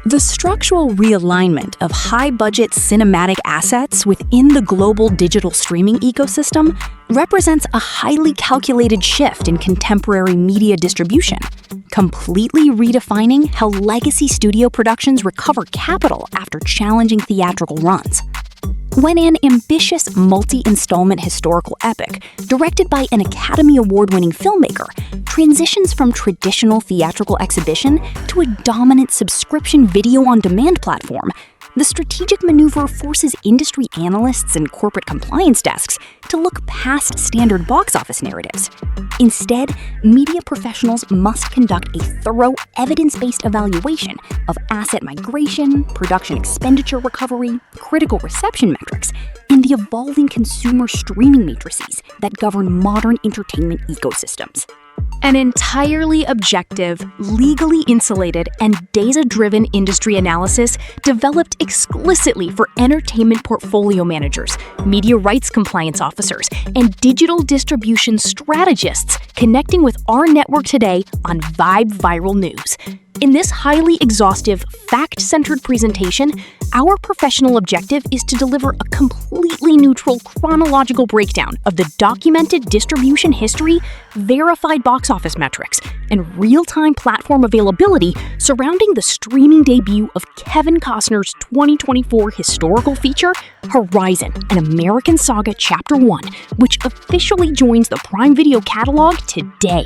The structural realignment of high-budget cinematic assets within the global digital streaming ecosystem represents a highly calculated shift in contemporary media distribution, completely redefining how legacy studio productions recover capital after challenging theatrical runs. When an ambitious multi-installment historical epic, directed by an Academy Award-winning filmmaker, transitions from traditional theatrical exhibition to a dominant subscription video-on-demand platform, the strategic maneuver forces industry analysts and corporate compliance desks to look past standard box office narratives. Instead, media professionals must conduct a thorough, evidence-based evaluation of asset migration, production expenditure recovery, critical reception metrics, and the evolving consumer streaming matrices that govern modern entertainment ecosystems. An entirely objective, legally insulated, and data-driven industry analysis developed explicitly for entertainment portfolio managers, media rights compliance officers, and digital distribution strategists connecting with our network today on Vibe Viral News. In this highly exhaustive, fact-centered presentation, our professional objective is to deliver a completely neutral chronological breakdown of the documented distribution history, verified box office metrics, and real-time platform availability surrounding the streaming debut of Kevin Costner's 2024 historical feature, Horizon, an American Saga Chapter 1, which officially joins the Prime Video catalog today.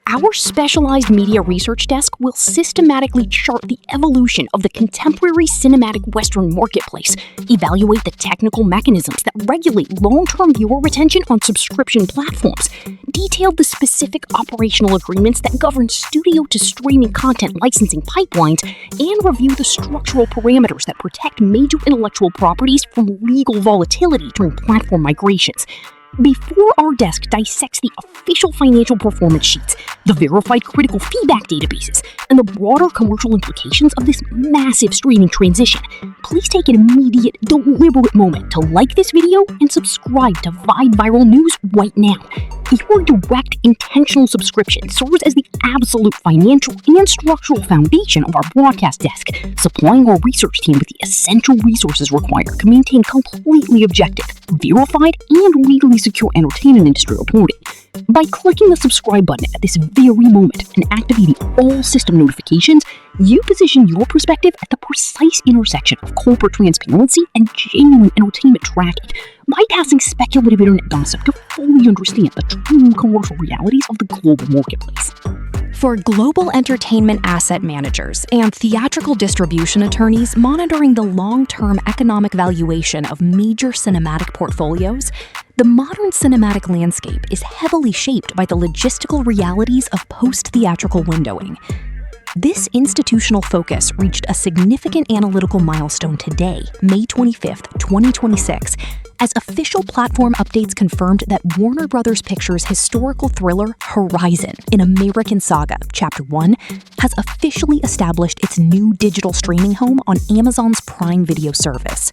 Our specialized media research desk will systematically chart the evolution of the contemporary cinematic Western marketplace, evaluate the technical mechanisms that regulate long-term viewer retention on subscription platforms, detail the specific operational agreements that govern studio-to-streaming content licensing pipelines, and review the structural parameters that protect major intellectual properties from legal volatility during platform migrations. Before our desk dissects the official financial performance sheets, the verified critical feedback databases, and the broader commercial implications of this massive streaming transition, please take an immediate, deliberate moment to like this video and subscribe to Vibe Viral News right now. Your direct, intentional subscription serves as the absolute financial and structural foundation of our broadcast desk, supplying our research team with the essential resources required to maintain completely objective, verified, and legally secure entertainment industry reporting. By clicking the subscribe button at this very moment and activating all system notifications, you position your perspective at the precise intersection of corporate transparency and genuine entertainment tracking, bypassing speculative internet gossip to fully understand the true commercial realities of the global marketplace. For global entertainment asset managers and theatrical distribution attorneys monitoring the long-term economic valuation of major cinematic portfolios, the modern cinematic landscape is heavily shaped by the logistical realities of post-theatrical windowing. This institutional focus reached a significant analytical milestone today, May 25, 2026, as official platform updates confirmed that Warner Bros. Pictures' historical thriller Horizon, an American Saga, Chapter 1, has officially established its new digital streaming home on Amazon's Prime Video service.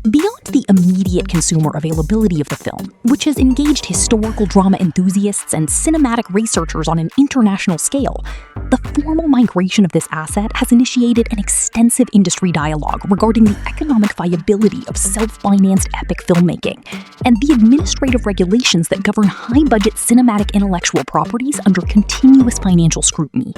Beyond the immediate consumer availability of the film, which has engaged historical drama enthusiasts and cinematic researchers on an international scale, the formal migration of this asset has initiated an extensive industry dialogue regarding the economic viability of self-financed epic filmmaking and the administrative regulations that govern high-budget cinematic intellectual properties under continuous financial scrutiny.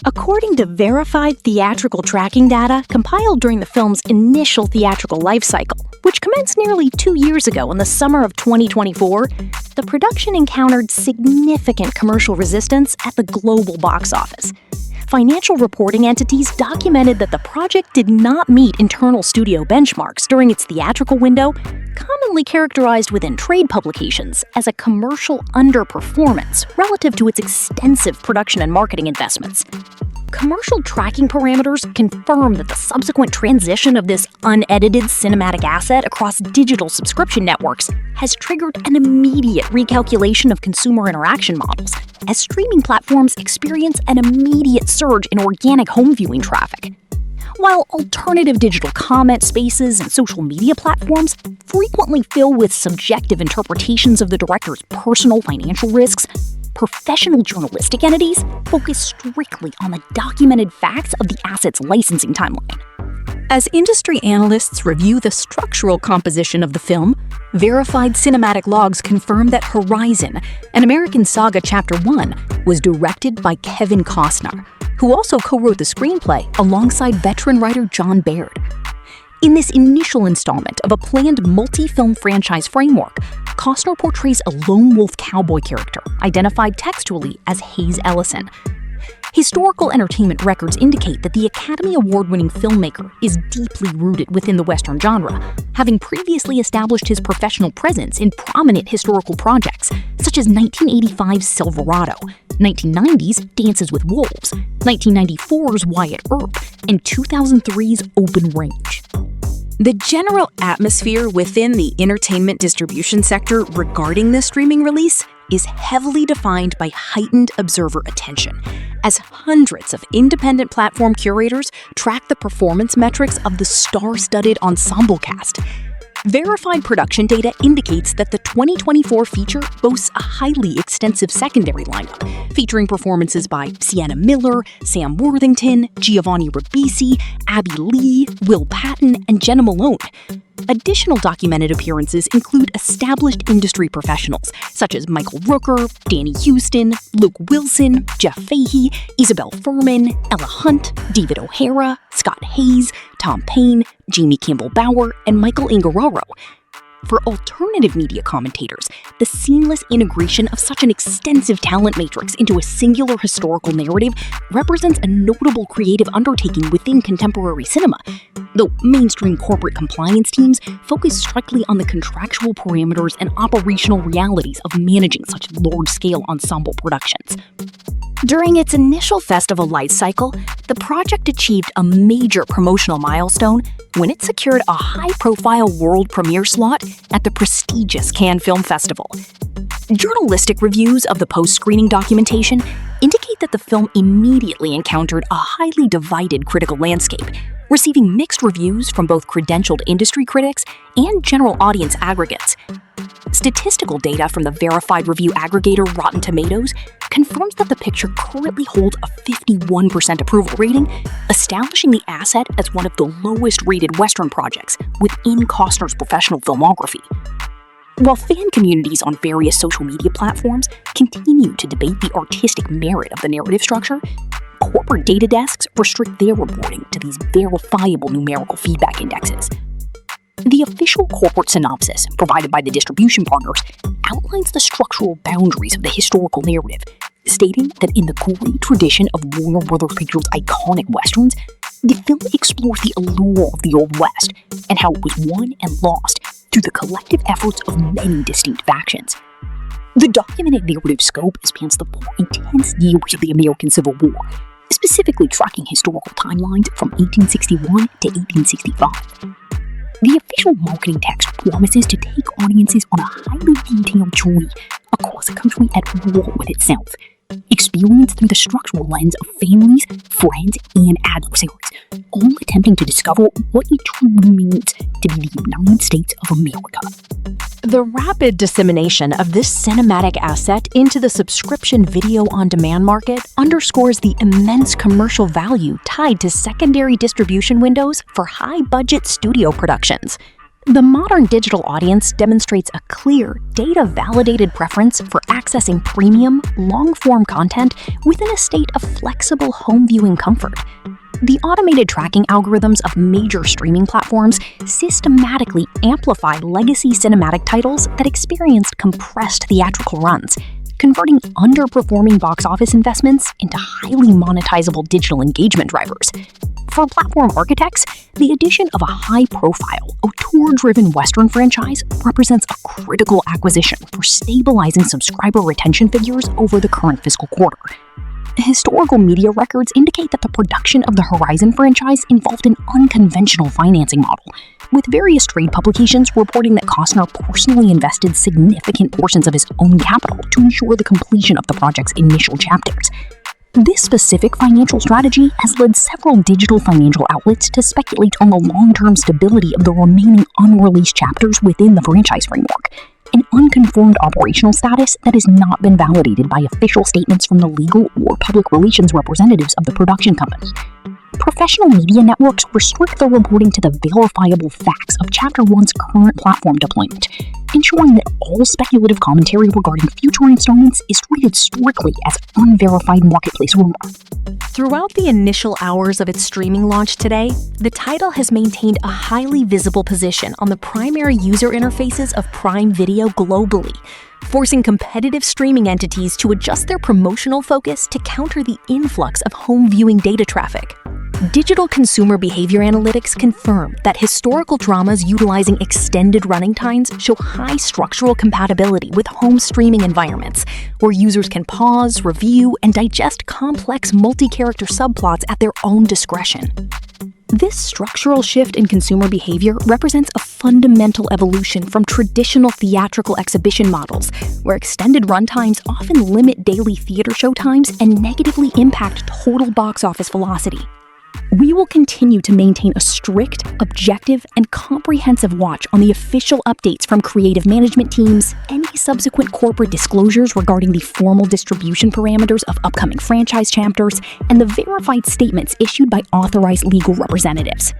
According to verified theatrical tracking data compiled during the film's initial theatrical life cycle, which commenced nearly 2 years ago in the summer of 2024, the production encountered significant commercial resistance at the global box office. Financial reporting entities documented that the project did not meet internal studio benchmarks during its theatrical window, commonly characterized within trade publications as a commercial underperformance relative to its extensive production and marketing investments. Commercial tracking parameters confirm that the subsequent transition of this unedited cinematic asset across digital subscription networks has triggered an immediate recalculation of consumer interaction models, as streaming platforms experience an immediate surge in organic home viewing traffic. While alternative digital comment spaces and social media platforms frequently fill with subjective interpretations of the director's personal financial risks, professional journalistic entities focus strictly on the documented facts of the asset's licensing timeline. As industry analysts review the structural composition of the film, verified cinematic logs confirm that Horizon, an American Saga Chapter 1, was directed by Kevin Costner, who also co-wrote the screenplay alongside veteran writer John Baird. In this initial installment of a planned multi-film franchise framework, Costner portrays a lone wolf cowboy character identified textually as Hayes Ellison. Historical entertainment records indicate that the Academy Award-winning filmmaker is deeply rooted within the Western genre, having previously established his professional presence in prominent historical projects such as 1985's Silverado, 1990's Dances with Wolves, 1994's Wyatt Earp, and 2003's Open Range. The general atmosphere within the entertainment distribution sector regarding this streaming release is heavily defined by heightened observer attention, as hundreds of independent platform curators track the performance metrics of the star-studded ensemble cast. Verified production data indicates that the 2024 feature boasts a highly extensive secondary lineup, featuring performances by Sienna Miller, Sam Worthington, Giovanni Ribisi, Abby Lee, Will Patton, and Jenna Malone. Additional documented appearances include established industry professionals such as Michael Rooker, Danny Houston, Luke Wilson, Jeff Fahey, Isabel Furman, Ella Hunt, David O'Hara, Scott Hayes, Tom Payne, Jamie Campbell Bower, and Michael Ingararo. For alternative media commentators, the seamless integration of such an extensive talent matrix into a singular historical narrative represents a notable creative undertaking within contemporary cinema, though mainstream corporate compliance teams focus strictly on the contractual parameters and operational realities of managing such large-scale ensemble productions. During its initial festival life cycle, the project achieved a major promotional milestone when it secured a high-profile world premiere slot at the prestigious Cannes Film Festival. Journalistic reviews of the post-screening documentation indicate that the film immediately encountered a highly divided critical landscape, receiving mixed reviews from both credentialed industry critics and general audience aggregates. Statistical data from the verified review aggregator Rotten Tomatoes confirms that the picture currently holds a 51% approval rating, establishing the asset as one of the lowest-rated Western projects within Costner's professional filmography. While fan communities on various social media platforms continue to debate the artistic merit of the narrative structure, corporate data desks restrict their reporting to these verifiable numerical feedback indexes. The official corporate synopsis provided by the distribution partners outlines the structural boundaries of the historical narrative, stating that in the gory tradition of Warner Bros. Pictures' iconic westerns, the film explores the allure of the Old West and how it was won and lost through the collective efforts of many distinct factions. The documented narrative scope spans the more intense years of the American Civil War, specifically tracking historical timelines from 1861 to 1865. The official marketing text promises to take audiences on a highly detailed journey across a country at war with itself, experienced through the structural lens of families, friends, and adversaries, all attempting to discover what it truly means to be the United States of America. The rapid dissemination of this cinematic asset into the subscription video-on-demand market underscores the immense commercial value tied to secondary distribution windows for high-budget studio productions. The modern digital audience demonstrates a clear, data-validated preference for accessing premium, long-form content within a state of flexible home viewing comfort. The automated tracking algorithms of major streaming platforms systematically amplify legacy cinematic titles that experienced compressed theatrical runs, converting underperforming box office investments into highly monetizable digital engagement drivers. For platform architects, the addition of a high-profile, auteur-driven Western franchise represents a critical acquisition for stabilizing subscriber retention figures over the current fiscal quarter. Historical media records indicate that the production of the Horizon franchise involved an unconventional financing model, with various trade publications reporting that Costner personally invested significant portions of his own capital to ensure the completion of the project's initial chapters. This specific financial strategy has led several digital financial outlets to speculate on the long-term stability of the remaining unreleased chapters within the franchise framework, an unconfirmed operational status that has not been validated by official statements from the legal or public relations representatives of the production company. Professional media networks restrict their reporting to the verifiable facts of Chapter 1's current platform deployment, ensuring that all speculative commentary regarding future installments is treated strictly as unverified marketplace rumor. Throughout the initial hours of its streaming launch today, the title has maintained a highly visible position on the primary user interfaces of Prime Video globally, forcing competitive streaming entities to adjust their promotional focus to counter the influx of home viewing data traffic. Digital consumer behavior analytics confirm that historical dramas utilizing extended running times show high structural compatibility with home streaming environments, where users can pause, review, and digest complex multi-character subplots at their own discretion. This structural shift in consumer behavior represents a fundamental evolution from traditional theatrical exhibition models, where extended runtimes often limit daily theater showtimes and negatively impact total box office velocity. We will continue to maintain a strict, objective, and comprehensive watch on the official updates from creative management teams, any subsequent corporate disclosures regarding the formal distribution parameters of upcoming franchise chapters, and the verified statements issued by authorized legal representatives.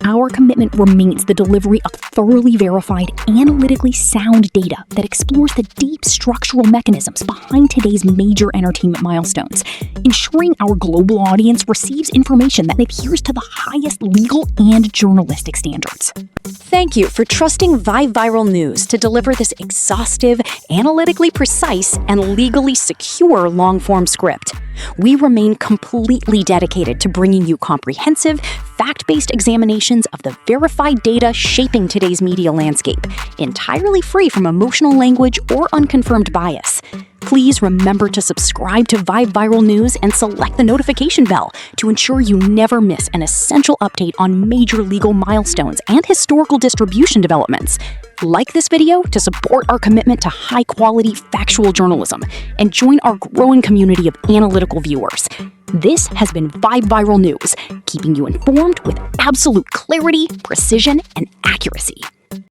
Our commitment remains the delivery of thoroughly verified, analytically sound data that explores the deep structural mechanisms behind today's major entertainment milestones, ensuring our global audience receives information that adheres to the highest legal and journalistic standards. Thank you for trusting Vive Viral News to deliver this exhaustive, analytically precise, and legally secure long-form script. We remain completely dedicated to bringing you comprehensive, fact-based examinations of the verified data shaping today's media landscape, entirely free from emotional language or unconfirmed bias. Please remember to subscribe to Vive Viral News and select the notification bell to ensure you never miss an essential update on major legal milestones and historical distribution developments. Like this video to support our commitment to high-quality factual journalism and join our growing community of analytical viewers. This has been Vive Viral News, keeping you informed with absolute clarity, precision, and accuracy.